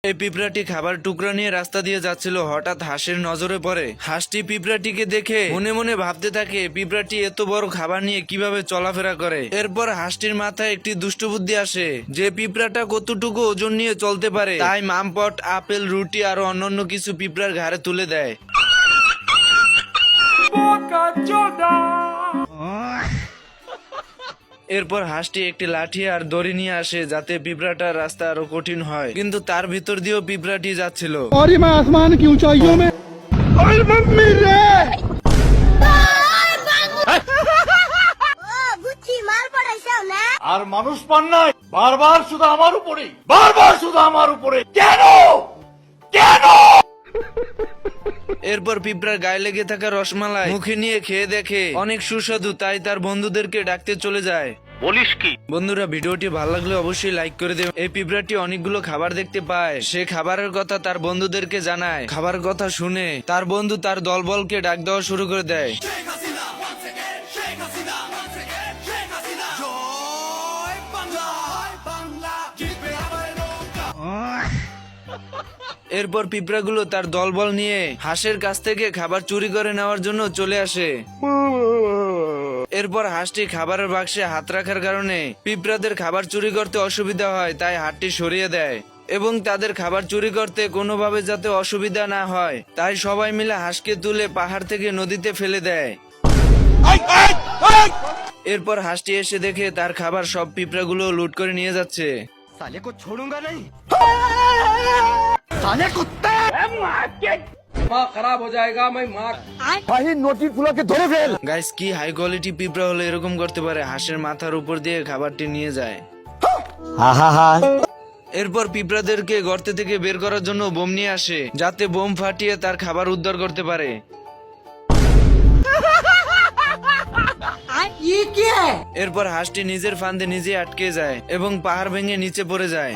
এই পিঁপড়াটি খাবার টুকরা নিয়ে রাস্তা দিয়ে যাচ্ছিল, হঠাৎ হাঁসের নজরে পড়ে। হাঁসটি পিঁপড়াটিকে দেখে মনে মনে ভাবতে থাকে পিঁপড়াটি এত বড় খাবার নিয়ে কিভাবে চলাফেরা করে। এরপর হাঁসটির মাথায় একটি দুষ্ট বুদ্ধি আসে যে পিঁপড়াটা কতটুকু ওজন নিয়ে চলতে পারে, তাই মামপট, আপেল, রুটি আর অন্যান্য কিছু পিঁপড়ার ঘাড়ে তুলে দেয়। এরপর হাঁসটি একটি লাঠি আর দড়ি নিয়ে আসে যাতে পিঁপড়াটার রাস্তা আরো কঠিন হয়, কিন্তু তার ভিতর দিয়েও পিঁপড়াটি যাচ্ছিল। আর মানুষ পান নাই, বারবার শুধু আমার উপরে কেন কেন? এরপর পিঁপড়ার গায়ে লেগে থাকা রসমালাই মুখে নিয়ে খেয়ে দেখে অনেক সুস্বাদু, তাই তার বন্ধুদেরকে ডাকতে চলে যায়। বলিস কি? বন্ধুরা, ভিডিওটি ভালো লাগলে অবশ্যই লাইক করে দেবেন। এই পিঁপড়াটি অনেকগুলো খাবার দেখতে পায়, সে খাবারের কথা তার বন্ধুদেরকে জানায়। খাবারের কথা শুনে তার বন্ধু তার দলবলকে ডাক দেওয়া শুরু করে দেয়। এরপর পিঁপড়াগুলো তার দলবল নিয়ে হাঁসের কাছ থেকে খাবার চুরি করে নেওয়ার জন্য চলে আসে। এরপর হাঁসটি খাবারের বাক্সে হাত রাখার কারণে পিঁপড়াদের খাবার চুরি করতে অসুবিধা হয়, তাই হাতটি সরিয়ে দেয় এবং তাদের খাবার চুরি করতে কোনোভাবে যাতে অসুবিধা না হয় তাই সবাই মিলে হাঁসকে তুলে পাহাড় থেকে নদীতে ফেলে দেয়। এরপর হাঁসটি এসে দেখে তার খাবার সব পিঁপড়াগুলো লুট করে নিয়ে যাচ্ছে। साले को छोड़ूंगा नहीं, साले कुत्ते। माँ खराब हो जाएगा, मैं माँ भाई नोटी फुला के धरे फेल। গাইস, কি হাই কোয়ালিটি পিঁপড়া হলে এরকম করতে পারে, হাঁসের মাথার উপর দিয়ে খাবারটি নিয়ে যায়। এরপর পিঁপড়াদেরকে গর্ত থেকে বের করার জন্য বোম নিয়ে আসে যাতে বোম ফাটিয়ে তার খাবার উদ্ধার করতে পারে। এরপর হাঁসটি নিজের ফান্দে নিজে আটকে যায় এবং পাহাড় ভেঙে নিচে পড়ে যায়।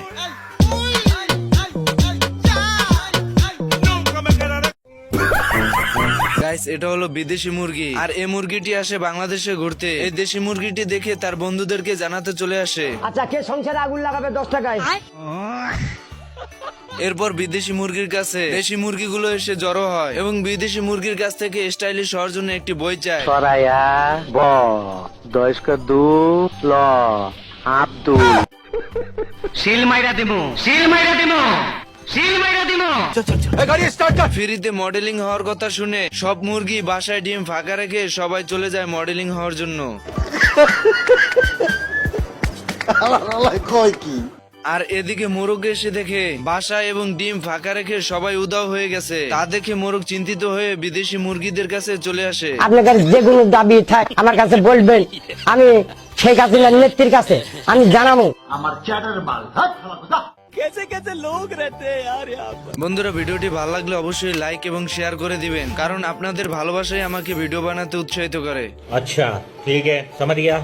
গাইস, এটা হলো বিদেশি মুরগি আর এই মুরগিটি আসে বাংলাদেশে ঘুরতে। এই দেশি মুরগিটি দেখে তার বন্ধুদেরকে জানাতে চলে আসে। আচ্ছা, কে সংসারে আগুন লাগাবে 10 টাকায়? এরপর বিদেশি মুরগির কাছে দেশি মুরগিগুলো এসে জড়ো হয় এবং বিদেশি মুরগির কাছ থেকে স্টাইলিশ হওয়ার জন্য একটি বই চায়। সরাইয়া ব 10 দু ল আব্দুল শিল মাইরা দিমু गाड़ी स्टार्ट कर। ফ্রিতে মডেলিং হওয়ার কথা শুনে সব মুরগি বাসায় ডিম ফাঁকা রেখে সবাই চলে যায় মডেলিং হওয়ার জন্য। আর এদিকে মোরগ এসে দেখে বাসা এবং ডিম ফাঁকা রেখে সবাই উধাও হয়ে গেছে। তা দেখে মোরগ চিন্তিত হয়ে বিদেশি মুরগিদের কাছে চলে আসে। আপনাদের যেগুলো দাবি থাক আমার কাছে বলবেন, আমি শেখ হাসিনার নেত্রীর কাছে আমি জানাবো। আমার চ্যাটার মাল कैसे कैसे लोग रहते हैं यार यहाँ पर। বন্ধুরা, ভিডিওটি ভালো লাগলে অবশ্যই লাইক এবং শেয়ার করে দিবেন, কারণ আপনাদের ভালোবাসাই আমাকে ভিডিও বানাতে উৎসাহিত করে। अच्छा ठीक है, समझ गया।